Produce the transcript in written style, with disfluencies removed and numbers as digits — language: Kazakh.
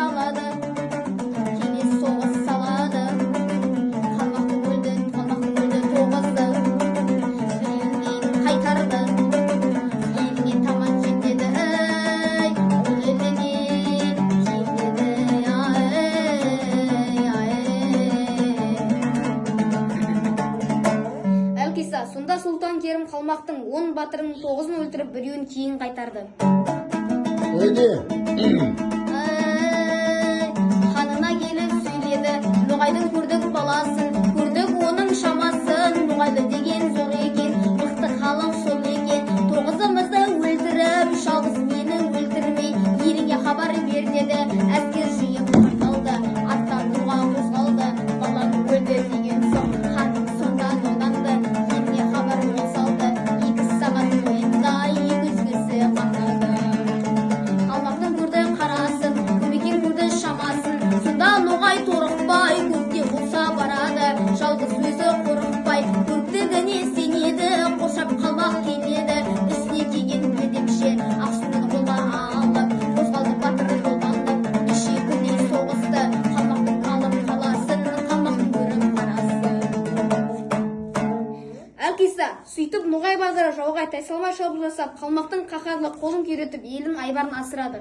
салады, кеңес соғыс салады. Қалмақты бөлді тоғызды, біреуінен қайтарды. Еліне таман жетеді, ол еліне жетеді, Әлқиса, сонда Сұлтан Керім Қалмақтың 10 батырының 9-ын өлтіріп, біреуін кейін қайтарды. Öyle. Ханына келіп сөйледі, Ноғайдың көрдік баласын, көрдік оның шамасын. Ноғайлы деген зор екен, мықты халық сол екен. 9-ымызды өлтіріп, жалғыз мені өлтірмей, еліңе хабар бер деді. Әскер жиып қайталды, аттануға қозғалды. Балам өлді деген соң, хан сонда ноғданды, еліне хабар ол салды. 2 сағат бойында 200 кісі қамады. Қалмақтың көрді қарасын, көмекең көрді шамасын. Сонда Ноғай торықпай, көкте болса барады. Жалғыз өзі қорықпай, көптігіне сенеді. Қоршап қалмақ келеді, үстіне киген бедемше, ақсұңын қолға алып, қозғалды батыр жолданды. Неше күндей соғысты, қалмақтың алып қаласын, қалмақтың көріп қарасын. Әлқиса, сөйтіп Ноғай батыры жауға тайсалмай шабуыл жасап, қалмақтың қаһарлы қолын күйретіп, елдің айбарын асырады.